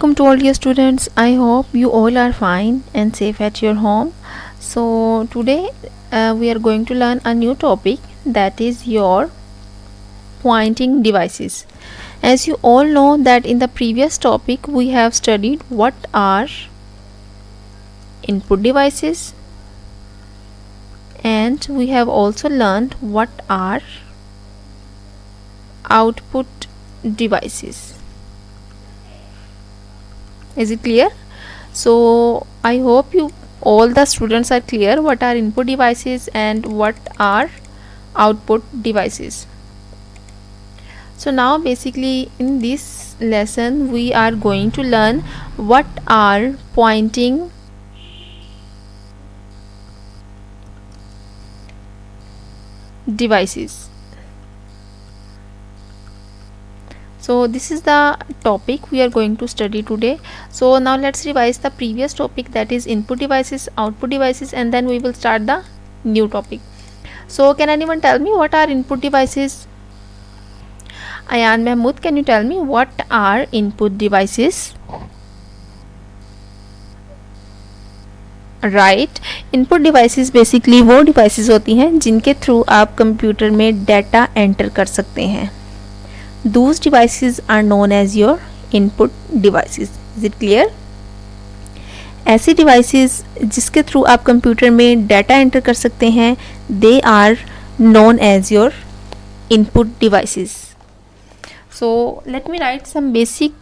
Welcome to all dear students. I hope you all are fine and safe at your home. So today we are going to learn a new topic, that is your pointing devices. As you all know that in the previous topic we have studied what are input devices, and we have also learned what are output devices. Is it clear? So I hope you all the students are clear what are input devices and what are output devices. So now basically in this lesson we are going to learn what are pointing devices. So this is the topic we are going to study today. So now let's revise the previous topic, that is input devices, output devices, and then we will start the new topic. So can anyone tell me what are input devices? Ayan Mahmood, can you tell me what are input devices? Right, input devices basically वो devices होती हैं जिनके through आप computer में data enter कर सकते हैं. Those devices are known as your input devices. Is it clear? ऐसे डिवाइसेस जिसके थ्रू आप कंप्यूटर में डाटा एंटर कर सकते हैं, they are known as your input devices. So let me write some basic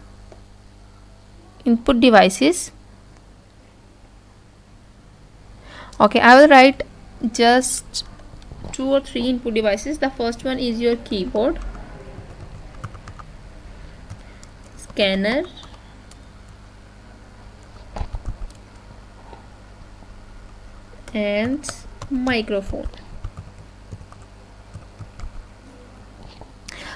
input devices. Okay, I will write just 2 or 3 input devices. The first one is your keyboard, scanner, and microphone.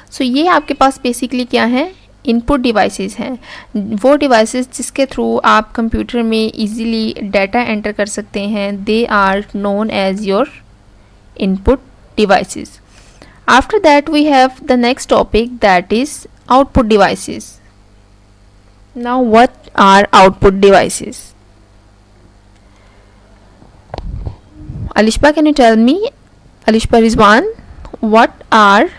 So ये आपके पास basically क्या है, input devices हैं, वो devices जिसके through आप computer में easily data enter कर सकते हैं. They are known as your input devices. After that we have the next topic, that is output devices. Now what are output devices? Alishba, can you tell me, Alishba Rizwan, what are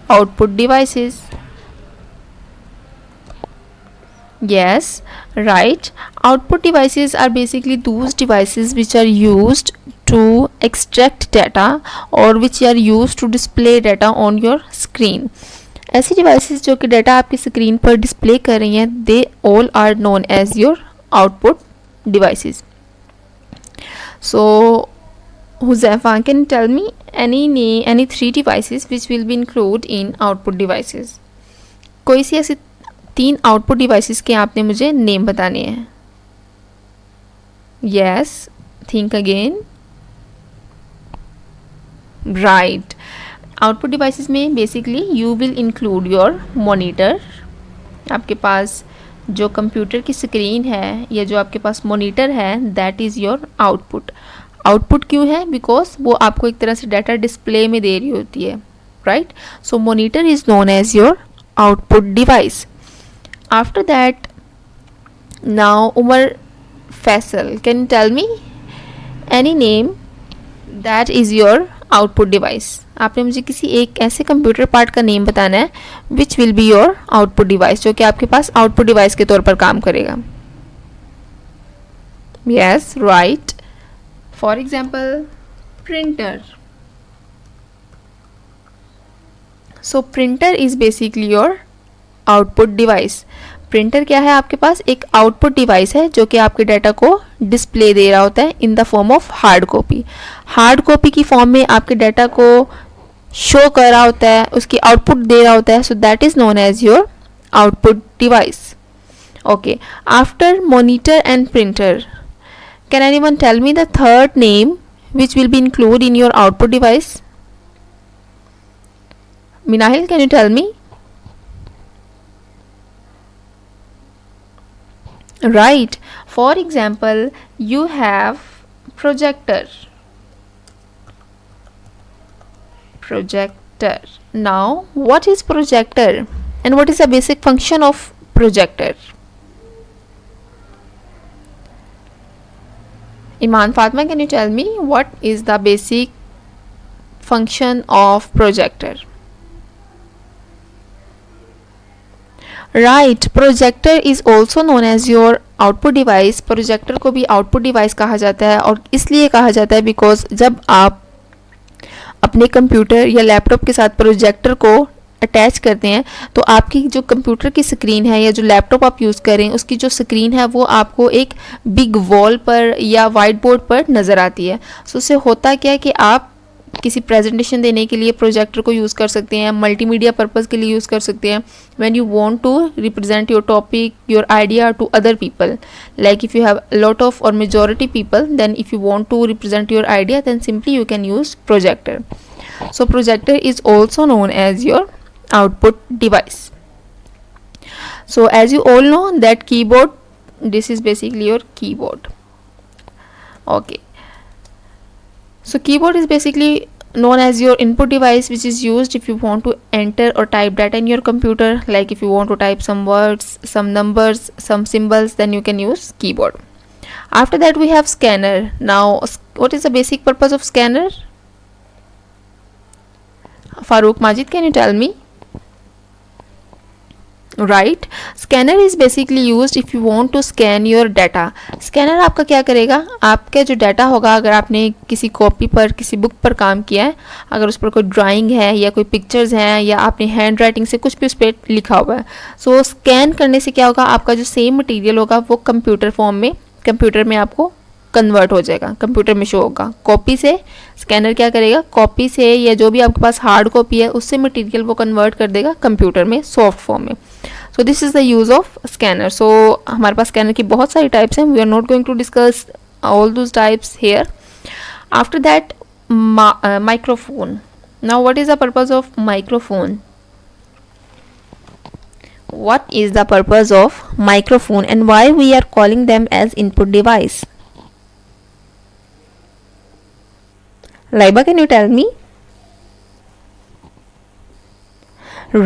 output devices? Yes, right. Output devices are basically those devices which are used to extract data or which are used to display data on your screen. ऐसी devices जो कि data आपकी screen पर display कर रही हैं, they all are known as your output devices. So Huzaifa, can tell me any 3 devices which will be include in output devices. कोई सी ऐसी 3 आउटपुट डिवाइसेस के आपने मुझे नेम बताने हैं. Yes, think again. Right, output devices में basically you will include your monitor. आपके पास जो कंप्यूटर की स्क्रीन है या जो आपके पास मॉनिटर है, that is your output. Output क्यों है? बिकॉज वो आपको एक तरह से डाटा डिस्प्ले में दे रही होती है, right. So monitor is known as your output device. After that now Umar Faisal, can you tell me any name that is your output device. आपने मुझे किसी एक ऐसे कंप्यूटर पार्ट का नेम बताना है विच will be your output device, जो कि आपके पास आउटपुट डिवाइस के तौर पर काम करेगा. Yes, right. For example printer. So printer is basically your output device. Printer क्या है? आपके पास एक आउटपुट डिवाइस है जो कि आपके डाटा को डिस्प्ले दे रहा होता है in the form of hard copy. Hard copy की फॉर्म में आपके डाटा को शो कर रहा होता है, उसकी आउटपुट दे रहा होता है. So that is known as your output device. Okay, after monitor and printer, can anyone tell me the third name which will be include in your output device? Minahil, can you tell me? Right. For example, you have projector. Now, what is projector and what is the basic function of projector? Iman Fatma, can you tell me what is the basic function of projector? Right, projector is also known as your output device. Projector को भी output device कहा जाता है, और इसलिए कहा जाता है बिकॉज जब आप अपने कंप्यूटर या लैपटॉप के साथ प्रोजेक्टर को अटैच करते हैं तो आपकी जो कंप्यूटर की स्क्रीन है या जो लैपटॉप आप यूज़ करें उसकी जो स्क्रीन है वो आपको एक बिग वॉल पर या वाइट बोर्ड पर नज़र आती है. सो उससे होता क्या है कि आप किसी प्रेजेंटेशन देने के लिए प्रोजेक्टर को यूज़ कर सकते हैं, मल्टीमीडिया पर्पज़ के लिए यूज़ कर सकते हैं. When you want to represent your topic, your idea to other people, like if you have lot of और majority people, then if you want to represent your idea then simply you can use projector. So projector is also known as your output device. So as you all know that keyboard, this is basically your keyboard. Okay, so keyboard is basically known as your input device, which is used if you want to enter or type data in your computer, like if you want to type some words, some numbers, some symbols, then you can use keyboard. After that we have scanner. Now what is the basic purpose of scanner? Farooq Majid, can you tell me? Right, scanner is basically used if you want to scan your data. Scanner आपका क्या करेगा, आपका जो data होगा, अगर आपने किसी copy पर किसी बुक पर काम किया है, अगर उस पर कोई ड्राइंग है या कोई पिक्चर्स हैं या आपने हैंड राइटिंग से कुछ भी उस पर लिखा हुआ है, सो स्कैन करने से क्या होगा, आपका जो सेम मटीरियल होगा वो कंप्यूटर फॉर्म में, कंप्यूटर में आपको कन्वर्ट हो जाएगा, कंप्यूटर में शो होगा. कॉपी से स्कैनर क्या करेगा, कॉपी से या जो भी आपके पास हार्ड कॉपी है उससे मटेरियल वो कन्वर्ट कर देगा कंप्यूटर में सॉफ्ट फॉर्म में. So this is the use of scanner. So हमारे पास स्कैनर की बहुत सारी टाइप्स हैं. We are not going to discuss all those types here. After that microphone. Now what is the purpose of microphone? What is the purpose of microphone and why we are calling them as input device? Laiba, can you tell me?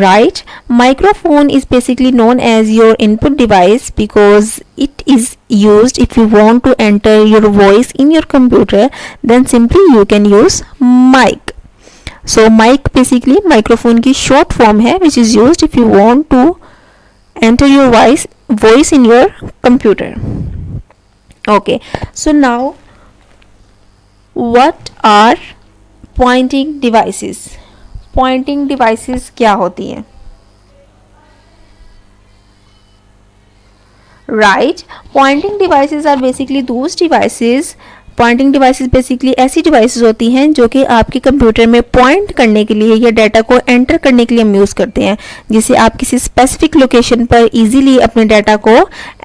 Right, microphone is basically known as your input device because it is used if you want to enter your voice in your computer, then simply you can use mic. So mic basically microphone की short form है which is used if you want to enter your voice in your computer. Okay, so now what are pointing devices? Pointing devices क्या होती हैं? Right, pointing devices are basically those devices. Pointing devices basically ऐसी devices होती हैं जो कि आपके computer में पॉइंट करने के लिए या डाटा को एंटर करने के लिए हम यूज़ करते हैं, जिसे आप किसी स्पेसिफिक लोकेशन पर इजीली अपने डाटा को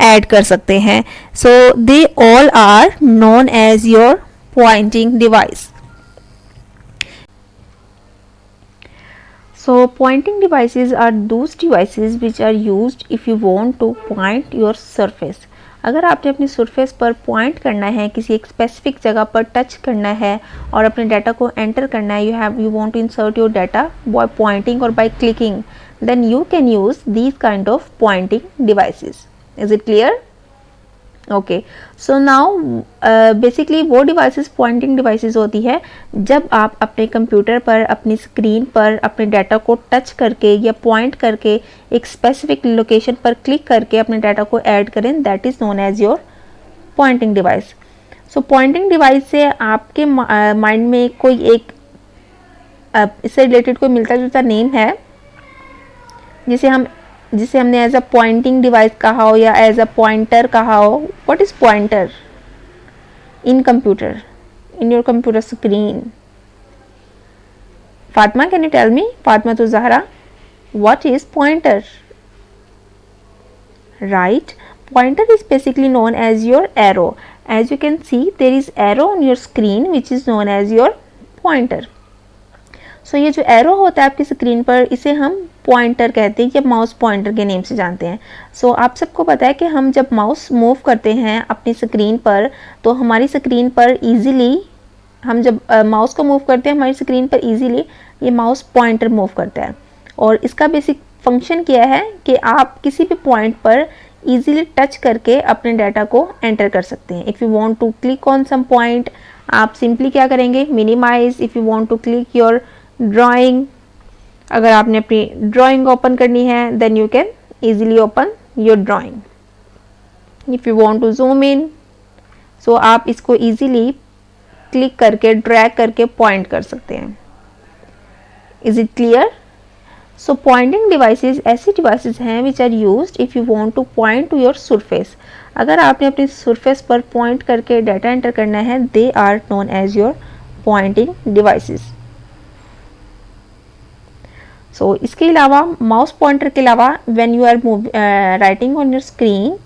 ऐड कर सकते हैं. So they all are known as your pointing device. So pointing devices are those devices which are used if you want to point your surface. अगर आपने अपनी सरफेस पर पॉइंट करना है, किसी एक स्पेसिफिक जगह पर टच करना है और अपने डाटा को एंटर करना है, you want to insert your data by pointing or by clicking, then you can use these kind of pointing devices. Is it clear? Okay, so now basically वो डिवाइसेस पॉइंटिंग डिवाइसेस होती है जब आप अपने computer पर अपनी screen पर अपने डाटा को टच करके या पॉइंट करके एक स्पेसिफिक लोकेशन पर क्लिक करके अपने डाटा को ऐड करें, that is known as your pointing device. So pointing device से आपके माइंड में कोई एक इससे रिलेटेड कोई मिलता जुलता नेम है जिसे हमने एज अ पॉइंटिंग डिवाइस कहा हो या एज अ पॉइंटर कहा हो. What is pointer in computer, in your computer screen? Fatima, can you tell me? Fatima तो Zahra, what is pointer? Right, pointer is basically known as your arrow. As you can see, there is arrow on your screen which is known as your pointer. सो ये जो arrow होता है आपकी screen पर, इसे हम pointer कहते हैं या माउस पॉइंटर के नेम से जानते हैं. सो आप सबको पता है कि हम जब माउस मूव करते हैं अपनी स्क्रीन पर, तो हमारी स्क्रीन पर इजीली हम जब माउस को मूव करते हैं हमारी स्क्रीन पर इजीली ये माउस पॉइंटर मूव करता है. और इसका बेसिक फंक्शन क्या है कि आप किसी भी पॉइंट पर इजीली टच करके अपने डाटा को एंटर कर सकते हैं। If you want to click on some point, आप सिंपली क्या करेंगे, minimize. If you want to click your drawing, अगर आपने अपनी ड्राइंग ओपन करनी है then you can easily open your drawing. If you want to zoom in, so आप इसको इजीली क्लिक करके ड्रैग करके पॉइंट कर सकते हैं। Is it clear? So pointing devices ऐसी डिवाइसेस हैं which are used if you want two point two your surface. अगर आपने अपनी सरफेस पर पॉइंट करके डाटा एंटर करना है, they are known as your pointing devices. So इसके अलावा माउस पॉइंटर के अलावा when you are writing on your screen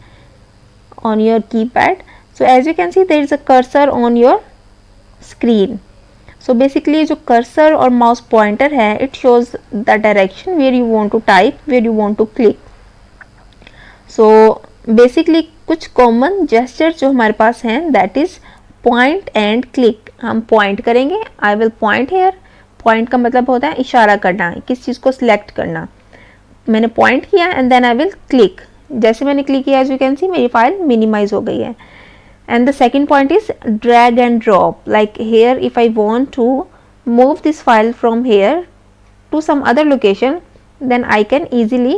on your keypad, so as you can see there is a cursor on your screen. So basically जो cursor और mouse pointer है, it shows the direction where you want to type, where you want to click. So basically कुछ common gesture जो हमारे पास हैं that is point and click. हम point करेंगे, I will point here. Point का मतलब होता है इशारा करना, किस चीज़ को select करना। मैंने point किया and then I will click. जैसे मैंने click किया as you can see मेरी फाइल minimize हो गई है। And the second point is drag and drop. Like here, if I want to move this file from here to some other location, then I can easily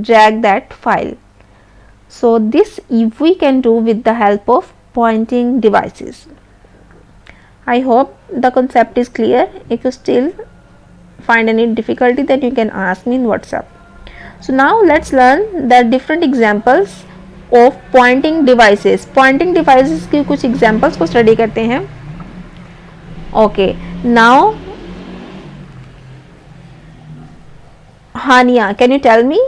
drag that file. So this we can do with the help of pointing devices. I hope the concept is clear. If you still find any difficulty, then you can ask me in WhatsApp. So now let's learn the different examples of pointing devices. Pointing devices की कुछ examples को study करते हैं। Okay, now Haniya, can you tell me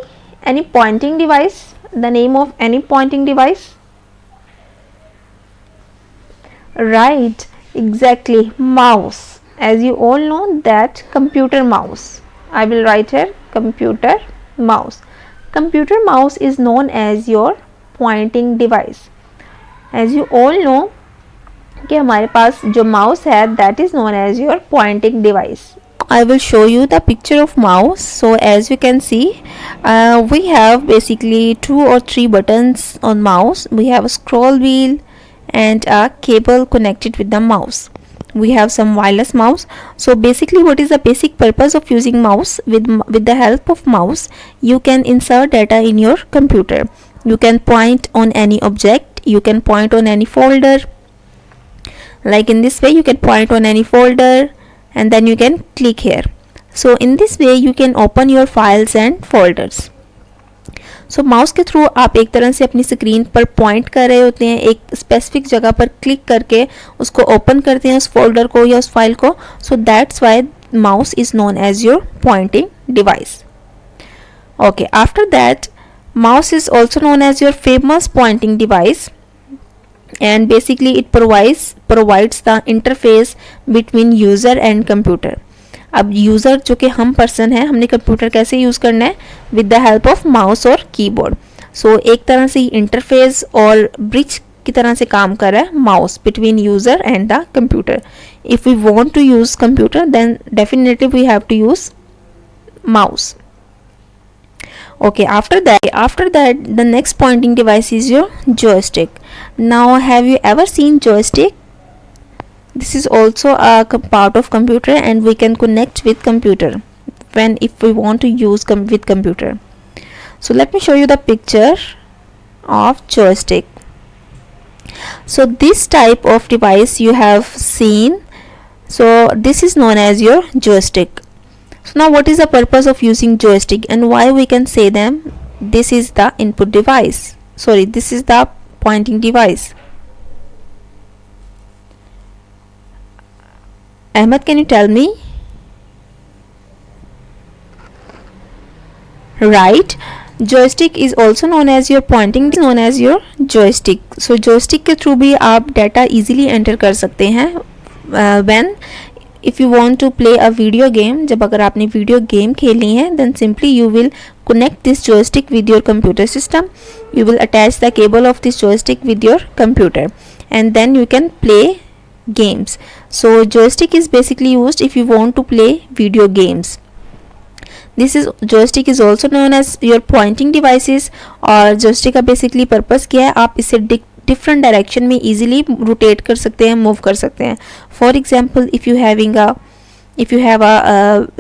any pointing device, the name of any pointing device? Right, exactly, mouse. As you all know that computer mouse, I will write here computer mouse. Computer mouse is known as your pointing device. As you all know कि हमारे पास जो mouse है that is known as your pointing device. I will show you the picture of mouse. So as you can see, we have basically 2 or 3 buttons on mouse. We have a scroll wheel and a cable connected with the mouse. We have some wireless mouse. So basically what is the basic purpose of using mouse? With the help of mouse you can insert data in your computer. You can point on any object, you can point on any folder, like in this way you can point on any folder and then you can click here. So in this way you can open your files and folders. So mouse के through आप एक तरह से अपनी screen पर point कर रहे होते हैं, एक स्पेसिफिक जगह पर क्लिक करके उसको ओपन करते हैं, उस फोल्डर को या उस फाइल को। So that's why mouse is known as your pointing device. Okay, after that mouse is also known as your famous pointing device, and basically it provides the interface between user and computer. अब user जो कि हम person है, हमने computer कैसे use करना है, with the help of mouse और कीबोर्ड। सो एक तरह से इंटरफेस और ब्रिज की तरह से काम कर रहा है mouse between user and the computer. If we want to use computer then definitely we have to use mouse. Okay, after that the next pointing device is your joystick. Now have you ever seen joystick? This is also a part of computer and we can connect with computer if we want to use with computer. So let me show you the picture of joystick. So this type of device you have seen, so this is known as your joystick. So now what is the purpose of using joystick and why we can say them this is the input device, this is the pointing device? Ahmed, can you tell me? Right, joystick is also known as your pointing, known as your joystick. So joystick के through भी आप data easily enter कर सकते हैं when if you want to play a video game. जब अगर आपने video game खेलनी है then simply you will connect this joystick with your computer system. You will attach the cable of this joystick with your computer and then you can play games. So joystick is basically used if you want to play video games. This is joystick is also known as your pointing devices. और joystick का basically purpose क्या है, आप इसे different direction में easily rotate कर सकते हैं, मूव कर सकते हैं. For example, if you have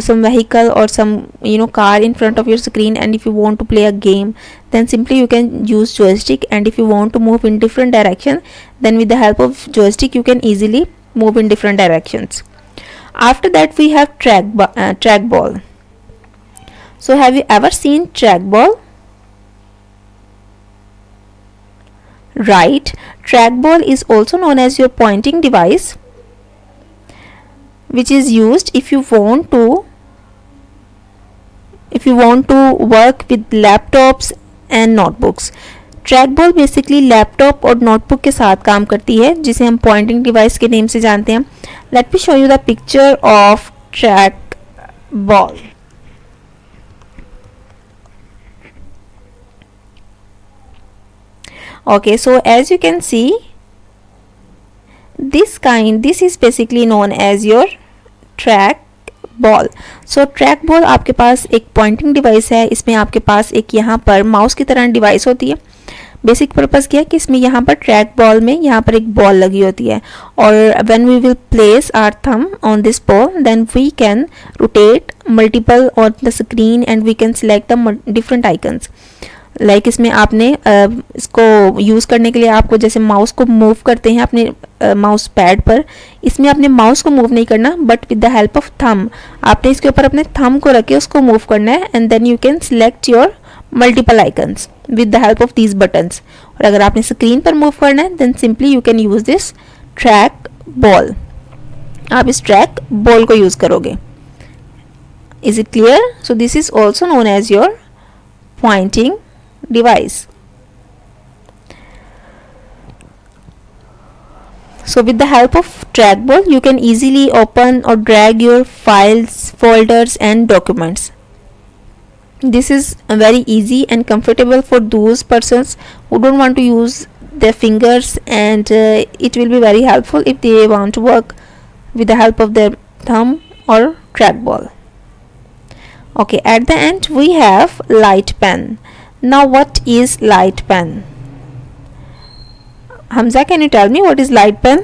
some vehicle or some car in front of your screen, and if you want to play a game, then simply you can use joystick. And if you want to move in different direction, then with the help of joystick you can easily move in different directions. After that we have trackball. So have you ever seen trackball? Right, trackball is also known as your pointing device, which is used if you want to work with laptops and notebooks. Trackball basically laptop और notebook के साथ काम करती है, जिसे हम pointing device के name से जानते हैं. Let me show you the picture of trackball. Okay, so as you can see, this is basically known as your track ball. So track ball आपके पास एक पॉइंटिंग डिवाइस है. इसमें आपके पास एक यहाँ पर माउस की तरह डिवाइस होती है. बेसिक पर्पस क्या है कि इसमें यहाँ पर ट्रैक बॉल में यहाँ पर एक बॉल लगी होती है, और when we will place our thumb on this ball, then we can rotate multiple on the screen and we can select the different icons. Like इसमें आपने इसको यूज़ करने के लिए आपको जैसे माउस को मूव करते हैं अपने माउस पैड पर, इसमें आपने माउस को मूव नहीं करना, but with the help of thumb आपने इसके ऊपर अपने थंब को रख के उसको मूव करना है. And then you can select your multiple icons with the help of these buttons. और अगर आपने स्क्रीन पर मूव करना है, then simply you can use this track ball. आप इस ट्रैक बॉल को यूज़ करोगे. Is it clear? So this is also known as your pointing device. So with the help of trackball you can easily open or drag your files, folders and documents. This is very easy and comfortable for those persons who don't want to use their fingers, and it will be very helpful if they want to work with the help of their thumb or trackball. Okay, at the end we have light pen. Now what is light pen? Hamza, can you tell me what is light pen?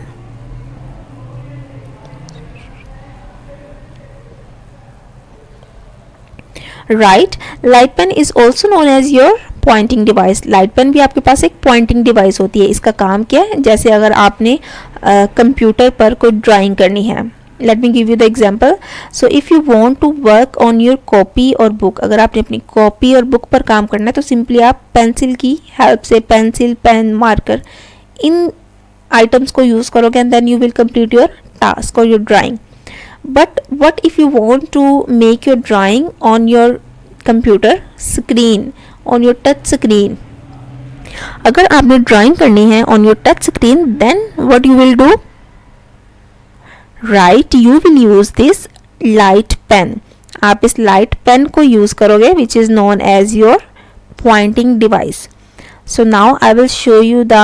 Right, light pen is also known as your pointing device. light pen भी आपके पास एक pointing device होती है. इसका काम क्या है, जैसे अगर आपने कंप्यूटर पर कोई ड्राइंग करनी है. Let me give you the example. So if you want to work on your copy और बुक, अगर आपने अपनी कॉपी और बुक पर काम करना है तो सिंपली आप पेंसिल की हेल्प से, पेंसिल, पेन, मार्कर, इन आइटम्स को यूज़ करोगे and then you will complete your task और your drawing. But what if you want to make your drawing on your computer screen, on your touch screen, अगर आपने drawing करनी है on your touch screen, then what you will do? Right, you will use this light pen. आप इस light pen को use करोगे, which is known as your pointing device. So now I will show you the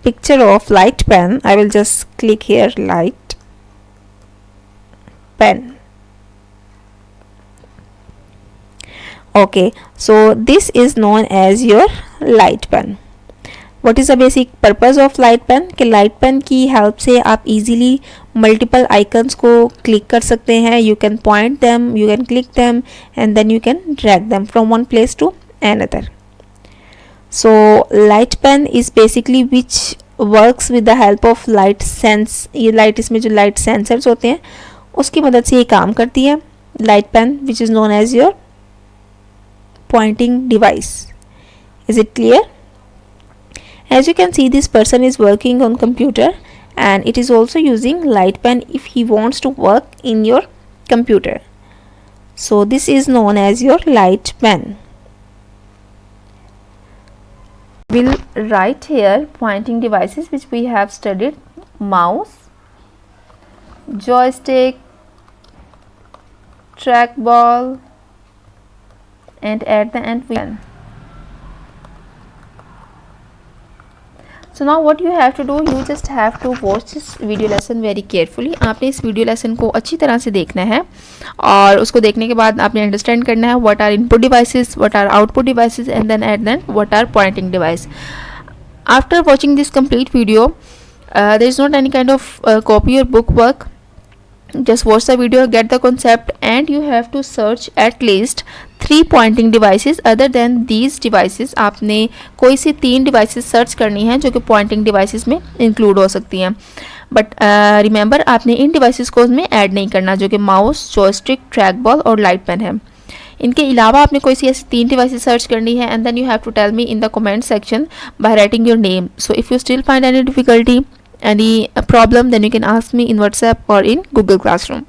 picture of light pen. I will just click here, light pen. Okay, so this is known as your light pen. What is the basic purpose of light pen? कि light pen की help से आप easily multiple icons को click कर सकते हैं. You can point them, you can click them, and then you can drag them from one place to another. So light pen is basically which works with the help of light sense. ये light, इसमें जो light sensors होते हैं उसकी मदद से ये काम करती है. Light pen which is known as your pointing device. Is it clear? As you can see, this person is working on computer and it is also using light pen if he wants to work in your computer. So this is known as your light pen. We'll write here pointing devices which we have studied: mouse, joystick, trackball, and at the end we can. So now what you have to do, you just have to watch this video lesson very carefully. आपने इस video lesson को अच्छी तरह से देखना है और उसको देखने के बाद आपने अंडरस्टैंड करना है what are input devices, what are output devices and then what are pointing device. After watching this complete video there is not any kind of copy और book work, just watch the video, get the concept, and you have to search at least 3 pointing devices other than these devices। आपने कोई सी 3 devices search करनी है जो कि pointing devices में include हो सकती हैं, बट रिमेंबर आपने इन डिवाइसेस को उसमें ऐड नहीं करना जो कि माउस, जॉयस्टिक, ट्रैक बॉल और लाइट पेन है। इनके अलावा आपने कोई सी ऐसी 3 डिवाइसेस सर्च करनी है and then you have to tell me in the comment section by writing your name. So if you still find any difficulty, any problem, then you can ask me in WhatsApp or in Google Classroom.